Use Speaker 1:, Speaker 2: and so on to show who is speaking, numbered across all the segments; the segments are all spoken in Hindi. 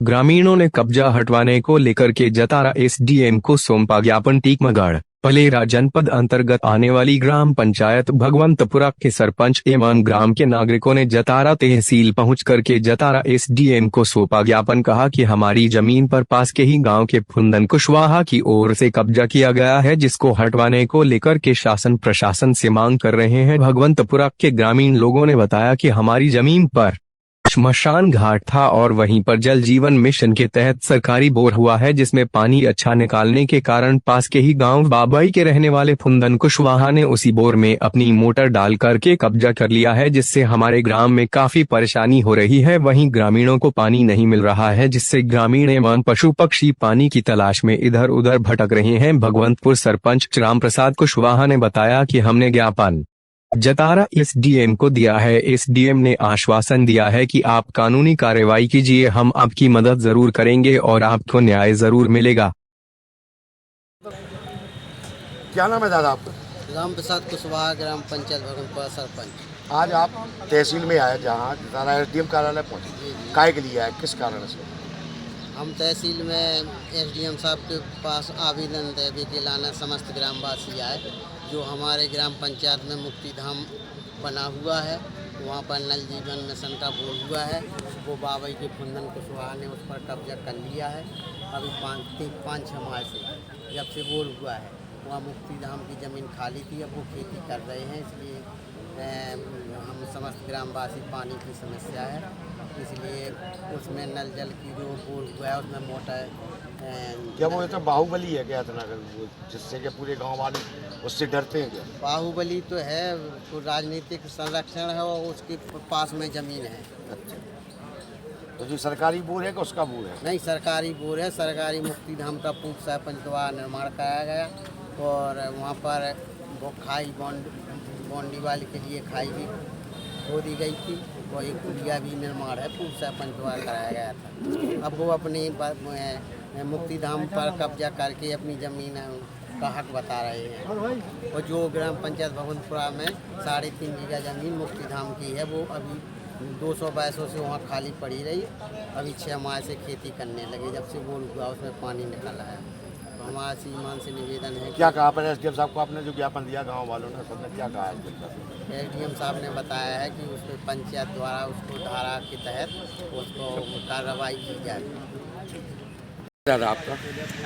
Speaker 1: ग्रामीणों ने कब्जा हटवाने को लेकर के जतारा एसडीएम को सौंपा ज्ञापन। टीकमगढ़ पलेरा जनपद अंतर्गत आने वाली ग्राम पंचायत भगवंतपुरा के सरपंच एवं ग्राम के नागरिकों ने जतारा तहसील पहुंच करके जतारा एसडीएम को सौंपा ज्ञापन। कहा कि हमारी जमीन पर पास के ही गांव के फुंदन कुशवाहा की ओर से कब्जा किया गया है, जिसको हटवाने को लेकर के शासन प्रशासन से मांग कर रहे हैं। भगवंतपुरा के ग्रामीण लोगों ने बताया कि हमारी जमीन पर श्मशान घाट था और वहीं पर जल जीवन मिशन के तहत सरकारी बोर हुआ है, जिसमें पानी अच्छा निकालने के कारण पास के ही गांव बाबई के रहने वाले फुंदन कुशवाहा ने उसी बोर में अपनी मोटर डाल करके कब्जा कर लिया है, जिससे हमारे ग्राम में काफी परेशानी हो रही है। वहीं ग्रामीणों को पानी नहीं मिल रहा है, जिससे ग्रामीण एवं पशु पक्षी पानी की तलाश में इधर उधर भटक रहे हैं। भगवंतपुर सरपंच राम प्रसाद कुशवाहा ने बताया कि हमने ज्ञापन जतारा एसडीएम को दिया है। एसडीएम ने आश्वासन दिया है कि आप कानूनी कार्रवाई कीजिए, हम आपकी मदद जरूर करेंगे और आपको न्याय जरूर मिलेगा।
Speaker 2: क्या नाम है दादा आपका?
Speaker 3: राम प्रसाद कुशवाहा, ग्राम पंचायत भगवंतपुरा सरपंच।
Speaker 2: आज आप तहसील में आए जहाँ जतारा एसडीएम कार्यालय पहुँचे, काय के लिए आए, किस कारण से?
Speaker 3: हम तहसील में एसडीएम साहब के पास आवेदन देने के लाना समस्त ग्रामवासी आए। जो हमारे ग्राम पंचायत में मुक्ति धाम बना हुआ है, वहाँ पर नल जीवन मिशन का बोर हुआ है, वो बाबई के फुंदन कुशवाहा ने उस पर कब्जा कर लिया है। अभी 5-6 माह से जब से बोर हुआ है, वहाँ मुक्ति धाम की ज़मीन खाली थी, अब वो खेती कर रहे हैं। इसलिए हम समस्त ग्रामवासी पानी की समस्या है, इसलिए उसमें नल जल की जो बोर हुआ है उसमें मोटर
Speaker 2: क्या वो तो बाहुबली है क्या इतना, जिससे कि पूरे गांव वाले उससे डरते हैं क्या?
Speaker 3: बाहुबली तो है, तो राजनीतिक संरक्षण है और उसके पास में ज़मीन है।
Speaker 2: अच्छा, तो जो सरकारी बोर है कि उसका बोर है?
Speaker 3: नहीं, सरकारी बोर है। सरकारी मुक्ति धाम का पूर्व सरपंच द्वारा निर्माण कराया गया और वहाँ पर वो खाई बाउंड्री वाले के लिए खाई भी खोदी गई थी और एक पुलिया भी निर्माण है, पूर्व सरपंच द्वारा कराया गया था। अब वो अपनी मुक्ति धाम पर कब्जा करके अपनी ज़मीन का हक बता रहे हैं। और जो ग्राम पंचायत भगवंतपुरा में 3.5 बीघा ज़मीन मुक्ति धाम की है, वो अभी 200 बैसों से वहाँ खाली पड़ी रही। अभी 6 माह से खेती करने लगे, जब से बोर हुआ उसमें पानी निकल आया। तो हमारा श्रीमान से निवेदन है।
Speaker 2: क्या कहा पर एसडीएम साहब को आपने जो ज्ञापन दिया गाँव वालों ने, सबने क्या कहा?
Speaker 3: एसडीएम साहब ने बताया है कि उसमें पंचायत द्वारा उसको धारा के तहत उसको कार्रवाई की जाए।
Speaker 2: दादा आपका?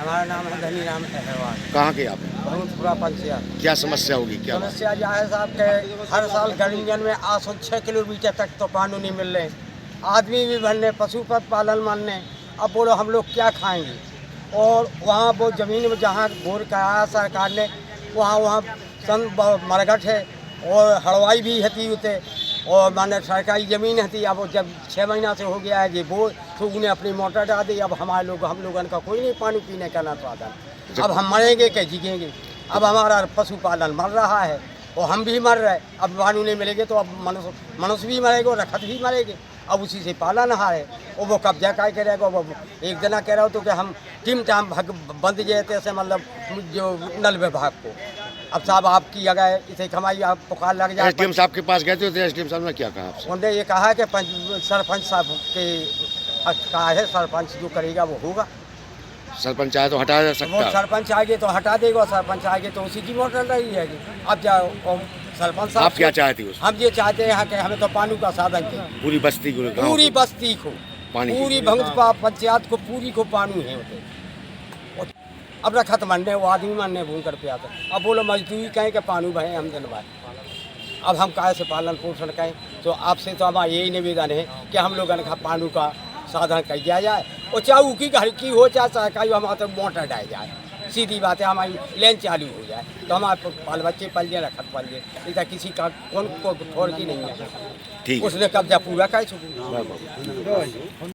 Speaker 4: हमारा नाम है धनी राम अहरवाल।
Speaker 2: कहाँ के आप?
Speaker 4: भगवंतपुरा पंचायत।
Speaker 2: क्या समस्या होगी? क्या
Speaker 4: समस्या जो है साहब के हर साल गर्मियों में 6 किलोमीटर तक तो पानी नहीं मिल रहे, आदमी भी भरने, पशु पालन मानने। अब बोलो हम लोग क्या खाएंगे? और वहाँ वो ज़मीन में जहाँ बोर कराया सरकार ने, वहाँ मरघट है और हड़वाई भी हती उते और माने सरकारी ज़मीन हती। अब जब 6 महीना से हो गया है ये बोर, तो उन्हें अपनी मोटर डाल दी। अब हम लोगों का कोई नहीं पानी पीने का ना साधन। अब हम मरेंगे क्या जीगेंगे? अब हमारा पशुपालन मर रहा है और हम भी मर रहे। अब पानी नहीं मिलेंगे तो अब मनुष्य भी मरेंगे और रखत भी मरेंगे। अब उसी से पालन है और वो कब्जा काय करेगा। वो एक जना कह रहा हो तो कि हम टीम टाइम बंद जाते से, मतलब जो नल विभाग को। अब साहब आपकी अगर इसे कमाई आप पुकार लग जाए।
Speaker 2: एसडीएम साहब के पास गए थे तो एसडीएम साहब ने क्या कहा आपसे?
Speaker 3: उन्होंने ये कहा कि सरपंच साहब के कहा है, सरपंच जो करेगा वो होगा।
Speaker 2: सरपंच आए तो हटा जा सकता है?
Speaker 3: सरपंच आएंगे तो हटा देगा, सरपंच आएंगे तो उसी की मोटर रही है। अब जाओ सरपंच साहब,
Speaker 2: आप क्या चाहती हो?
Speaker 3: हम ये चाहते हैं कि हमें तो पानी का साधन चाहिए।
Speaker 2: पूरी बस्ती को,
Speaker 3: पूरी बस्ती को
Speaker 2: पानी,
Speaker 3: पूरी भगवंतपुरा पंचायत को पूरी को पानी है उसे। अब रखत मनने वो आदमी मनने भून कर प्याते। अब बोलो मजदूरी कहें कि पानी भरे हम दिन भर। अब हम काहे से पालन पोषण करें? तो आपसे तो हमारा यही निवेदन है कि हम लोगों का पानी का साधन कर दिया जाए और चाहे उकी घर की हो चाहे सरकारी, हमारा तो मोटर डाल जाए। सीधी बात है, हमारी लेन चालू हो जाए तो हमारे बाल बच्चे पल जाए, रखत पल जाए। इधर किसी का कौन को थोड़ की नहीं है।
Speaker 2: ठीक,
Speaker 3: उसने कब्जा पूरा कर चुका।